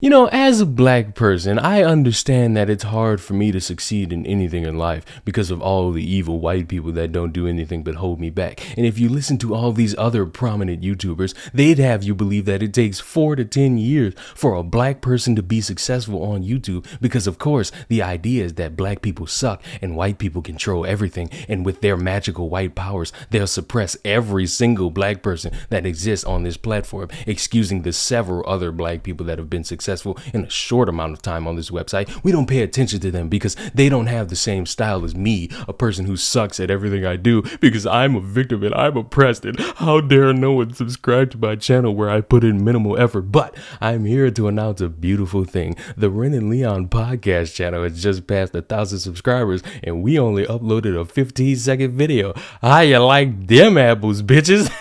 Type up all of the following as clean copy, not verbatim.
You know, as a black person, I understand that it's hard for me to succeed in anything in life because of all the evil white people that don't do anything but hold me back. And if you listen to all these other prominent YouTubers, they'd have you believe that it takes 4 to 10 years for a black person to be successful on YouTube because, of course, the idea is that black people suck and white people control everything. And with their magical white powers, they'll suppress every single black person that exists on this platform, excusing the several other black people that have been successful in a short amount of time on this website. We don't pay attention to them because they don't have the same style as me, a person who sucks at everything I do because I'm a victim and I'm oppressed, and how dare no one subscribe to my channel where I put in minimal effort. But I'm here to announce a beautiful thing. The Ren and Leon podcast channel has just passed 1,000 subscribers and we only uploaded a 15-second video. How you like them apples, bitches?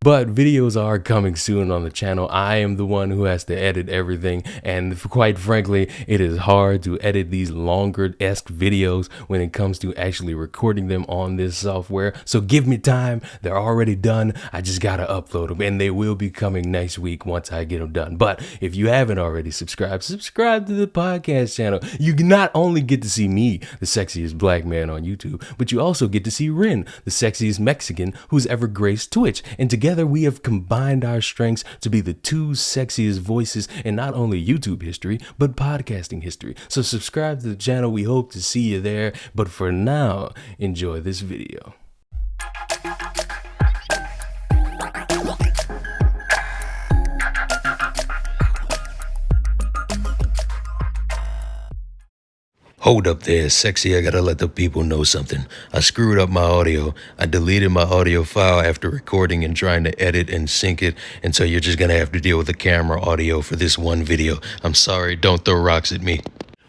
But videos are coming soon on the channel. I am the one who has to edit everything, and quite frankly, it is hard to edit these longer-esque videos when it comes to actually recording them on this software. So give me time. They're already done. I just gotta upload them, and they will be coming next week once I get them done. But if you haven't already subscribed, subscribe to the podcast channel. You not only get to see me, the sexiest black man on YouTube, but you also get to see Ren, the sexiest Mexican who's ever graced Twitch. And together we have combined our strengths to be the two sexiest voices in not only YouTube history, but podcasting history. So subscribe to the channel. We hope to see you there. But for now, enjoy this video. Hold up there, sexy, I gotta let the people know something. I screwed up my audio. I deleted my audio file after recording and trying to edit and sync it, and so you're just gonna have to deal with the camera audio for this one video. I'm sorry, don't throw rocks at me.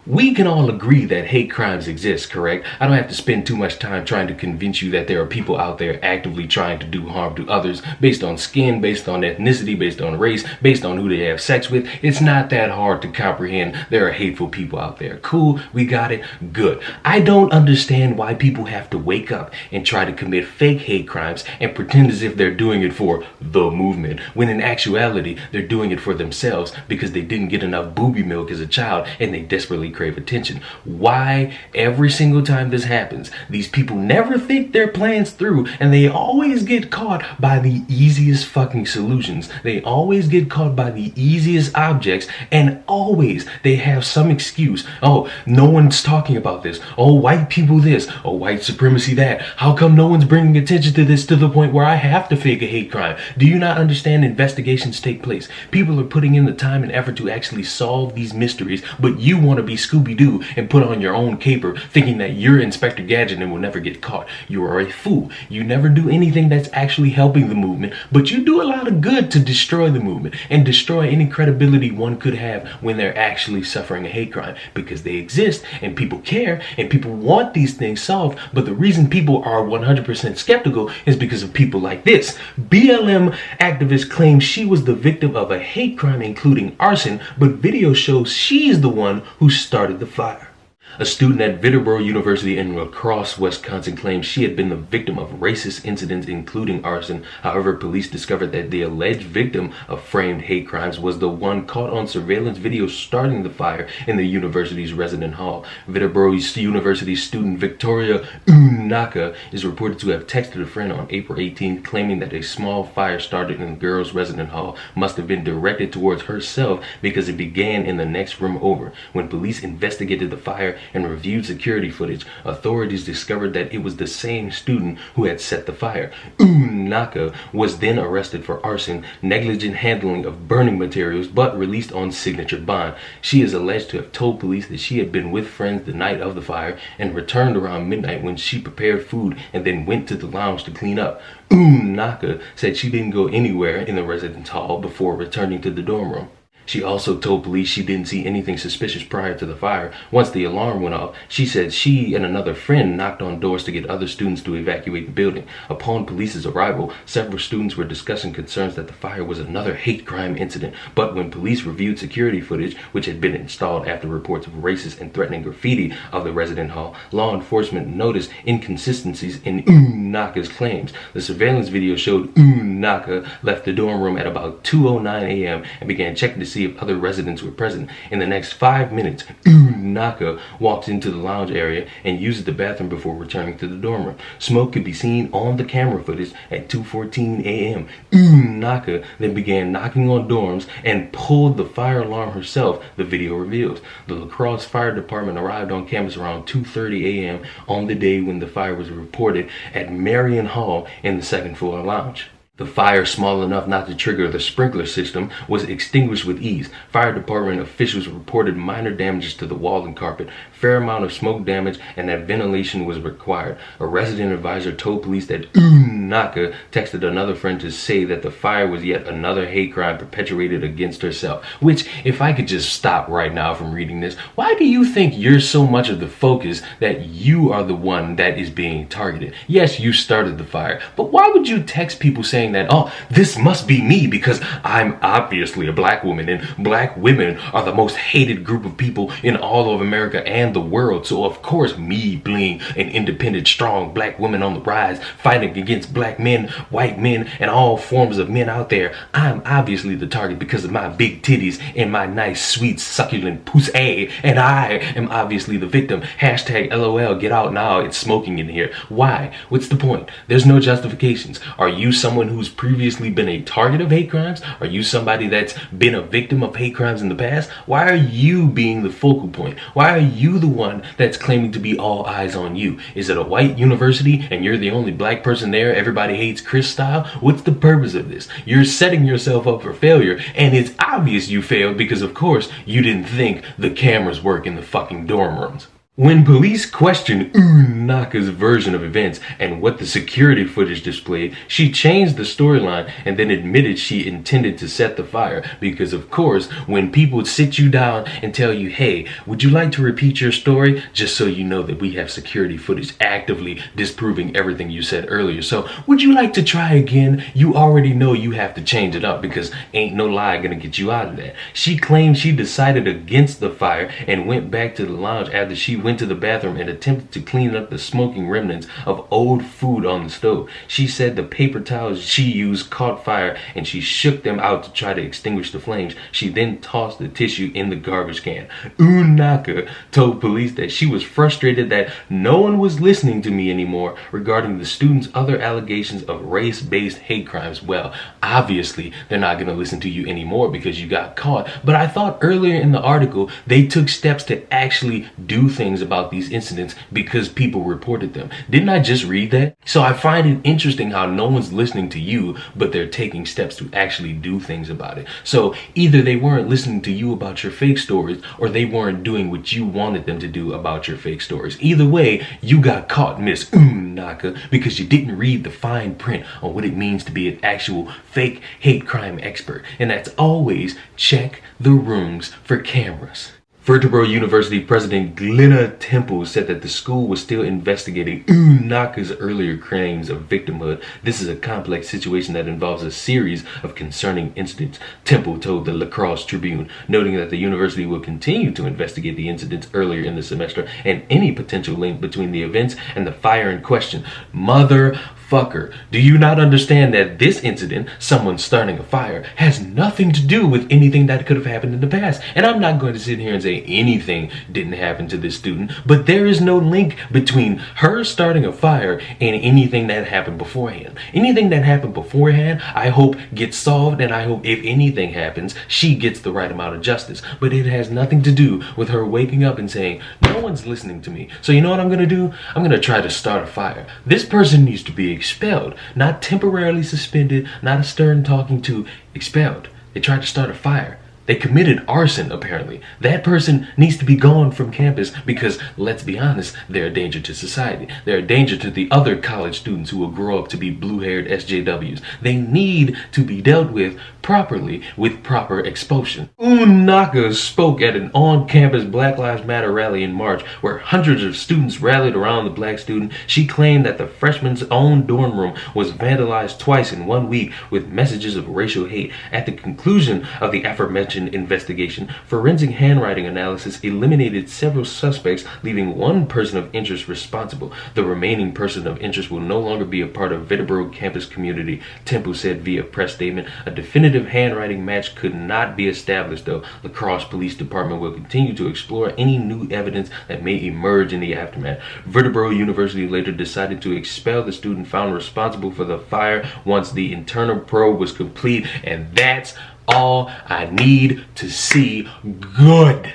We can all agree that hate crimes exist, correct? I don't have to spend too much time trying to convince you that there are people out there actively trying to do harm to others based on skin, based on ethnicity, based on race, based on who they have sex with. It's not that hard to comprehend. There are hateful people out there. Cool, we got it, good. I don't understand why people have to wake up and try to commit fake hate crimes and pretend as if they're doing it for the movement, when in actuality, they're doing it for themselves because they didn't get enough booby milk as a child and they desperately crave attention. Why every single time this happens, these people never think their plans through and they always get caught by the easiest fucking solutions. They always get caught by the easiest objects, and always they have some excuse. Oh, no one's talking about this. Oh, white people this. Oh, white supremacy that. How come no one's bringing attention to this to the point where I have to fake a hate crime? Do you not understand investigations take place? People are putting in the time and effort to actually solve these mysteries, but you want to be Scooby-Doo and put on your own caper thinking that you're Inspector Gadget and will never get caught. You are a fool. You never do anything that's actually helping the movement, but you do a lot of good to destroy the movement and destroy any credibility one could have when they're actually suffering a hate crime, because they exist and people care and people want these things solved. But the reason people are 100% skeptical is because of people like this. BLM activist claims she was the victim of a hate crime including arson, but video shows she's the one who started the fire. A student at Vitterboro University in La Crosse, Wisconsin claims she had been the victim of racist incidents including arson. However, police discovered that the alleged victim of framed hate crimes was the one caught on surveillance video starting the fire in the university's resident hall. Vitterboro University student Victoria Unaka is reported to have texted a friend on April 18th claiming that a small fire started in the girls' resident hall must have been directed towards herself because it began in the next room over. When police investigated the fire and reviewed security footage, authorities discovered that it was the same student who had set the fire. Naka was then arrested for arson, negligent handling of burning materials, but released on signature bond. She is alleged to have told police that she had been with friends the night of the fire and returned around midnight when she prepared food and then went to the lounge to clean up. Naka said she didn't go anywhere in the residence hall before returning to the dorm room. She also told police she didn't see anything suspicious prior to the fire. Once the alarm went off, she said she and another friend knocked on doors to get other students to evacuate the building. Upon police's arrival, several students were discussing concerns that the fire was another hate crime incident. But when police reviewed security footage, which had been installed after reports of racist and threatening graffiti of the resident hall, law enforcement noticed inconsistencies in Naka's claims. The surveillance video showed Naka left the dorm room at about 2:09 a.m. and began checking to see see if other residents were present. In the next 5 minutes, Naka walked into the lounge area and used the bathroom before returning to the dorm room. Smoke could be seen on the camera footage at 2:14 a.m. Naka then began knocking on dorms and pulled the fire alarm herself, the video reveals. The La Crosse Fire Department arrived on campus around 2:30 a.m. on the day when the fire was reported at Marion Hall in the second floor lounge. The fire, small enough not to trigger the sprinkler system, was extinguished with ease. Fire department officials reported minor damages to the wall and carpet, fair amount of smoke damage, and that ventilation was required. A resident advisor told police that Naka texted another friend to say that the fire was yet another hate crime perpetuated against herself. Which, if I could just stop right now from reading this, why do you think you're so much of the focus that you are the one that is being targeted? Yes, you started the fire, but why would you text people saying that, oh, this must be me because I'm obviously a black woman and black women are the most hated group of people in all of America and the world. So of course me being an independent, strong black woman on the rise, fighting against black men, white men, and all forms of men out there, I'm obviously the target because of my big titties and my nice, sweet, succulent pussy, and I am obviously the victim. Hashtag LOL, get out now, it's smoking in here. Why? What's the point? There's no justifications. Are you someone who's previously been a target of hate crimes? Are you somebody that's been a victim of hate crimes in the past? Why are you being the focal point? Why are you the one that's claiming to be all eyes on you? Is it a white university and you're the only black person there? Everybody hates Chris style? What's the purpose of this? You're setting yourself up for failure, and it's obvious you failed because of course you didn't think the cameras work in the fucking dorm rooms. When police questioned Naka's version of events and what the security footage displayed, she changed the storyline and then admitted she intended to set the fire because, of course, when people sit you down and tell you, hey, would you like to repeat your story? Just so you know that we have security footage actively disproving everything you said earlier. So, would you like to try again? You already know you have to change it up because ain't no lie gonna get you out of that. She claimed she decided against the fire and went back to the lounge after she went to the bathroom and attempted to clean up the smoking remnants of old food on the stove. She said the paper towels she used caught fire and she shook them out to try to extinguish the flames. She then tossed the tissue in the garbage can. Naka told police that she was frustrated that no one was listening to me anymore regarding the students' other allegations of race-based hate crimes. Well, obviously they're not going to listen to you anymore because you got caught. But I thought earlier in the article they took steps to actually do things about these incidents because people reported them. Didn't I just read that? So I find it interesting how no one's listening to you, but they're taking steps to actually do things about it. So either they weren't listening to you about your fake stories, or they weren't doing what you wanted them to do about your fake stories. Either way, you got caught, Miss Naka, because you didn't read the fine print on what it means to be an actual fake hate crime expert. And that's always check the rooms for cameras. Vertebro University President Glenna Temple said that the school was still investigating Naka's earlier claims of victimhood. This is a complex situation that involves a series of concerning incidents, Temple told the La Crosse Tribune, noting that the university will continue to investigate the incidents earlier in the semester and any potential link between the events and the fire in question. Motherfucker, do you not understand that this incident, someone starting a fire, has nothing to do with anything that could have happened in the past? And I'm not going to sit here and say anything didn't happen to this student, but there is no link between her starting a fire and anything that happened beforehand. Anything that happened beforehand, I hope gets solved, and I hope if anything happens, she gets the right amount of justice. But it has nothing to do with her waking up and saying, no one's listening to me. So you know what I'm going to do? I'm going to try to start a fire. This person needs to be expelled, not temporarily suspended, not a stern talking to, expelled. They tried to start a fire. They committed arson, apparently. That person needs to be gone from campus because, let's be honest, they're a danger to society. They're a danger to the other college students who will grow up to be blue-haired SJWs. They need to be dealt with properly with proper expulsion. Naka spoke at an on-campus Black Lives Matter rally in March where hundreds of students rallied around the black student. She claimed that the freshman's own dorm room was vandalized twice in 1 week with messages of racial hate. At the conclusion of the aforementioned investigation, forensic handwriting analysis eliminated several suspects, leaving one person of interest responsible. The remaining person of interest will no longer be a part of Vertebro campus community, Temple said via press statement. A definitive definitive handwriting match could not be established, though. La Crosse Police Department will continue to explore any new evidence that may emerge in the aftermath. Vertebro University later decided to expel the student found responsible for the fire once the internal probe was complete, and that's all I need to see. Good.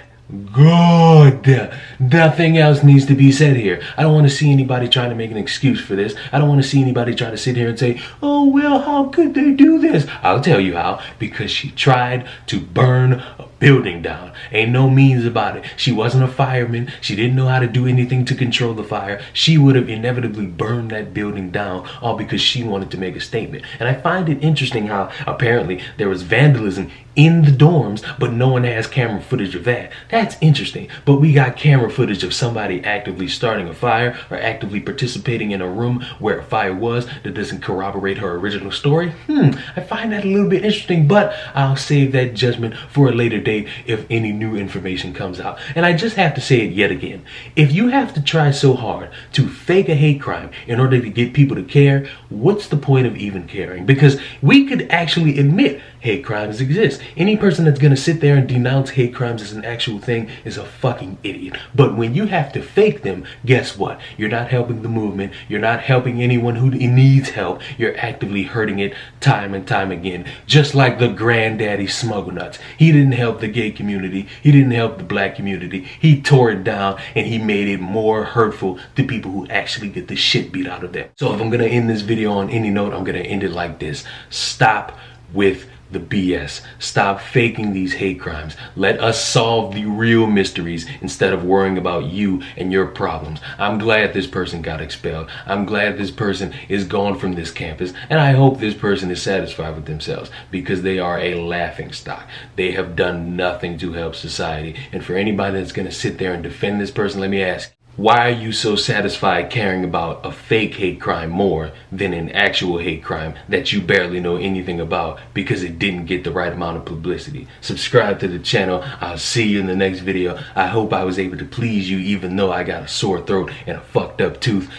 Nothing else needs to be said here. I don't want to see anybody trying to make an excuse for this. I don't want to see anybody try to sit here and say, oh, well, how could they do this? I'll tell you how. Because she tried to burn a building down. Ain't no means about it. She wasn't a fireman. She didn't know how to do anything to control the fire. She would have inevitably burned that building down, all because she wanted to make a statement. And I find it interesting how apparently there was vandalism in the dorms, but no one has camera footage of that. That's interesting. But we got camera footage of somebody actively starting a fire or actively participating in a room where a fire was that doesn't corroborate her original story. I find that a little bit interesting, but I'll save that judgment for a later date if any new information comes out. And I just have to say it yet again. If you have to try so hard to fake a hate crime in order to get people to care, what's the point of even caring? Because we could actually admit hate crimes exist. Any person that's going to sit there and denounce hate crimes as an actual thing is a fucking idiot. But when you have to fake them, guess what? You're not helping the movement. You're not helping anyone who needs help. You're actively hurting it time and time again. Just like the granddaddy smuggle nuts. He didn't help the gay community. He didn't help the black community. He tore it down and he made it more hurtful to people who actually get the shit beat out of them. So if I'm going to end this video on any note, I'm going to end it like this. Stop with the BS. Stop faking these hate crimes. Let us solve the real mysteries instead of worrying about you and your problems. I'm glad this person got expelled. I'm glad this person is gone from this campus, and I hope this person is satisfied with themselves, because they are a laughing stock. They have done nothing to help society. And for anybody that's going to sit there and defend this person, let me ask, why are you so satisfied caring about a fake hate crime more than an actual hate crime that you barely know anything about because it didn't get the right amount of publicity? Subscribe to the channel. I'll see you in the next video. I hope I was able to please you even though I got a sore throat and a fucked up tooth.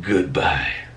Goodbye.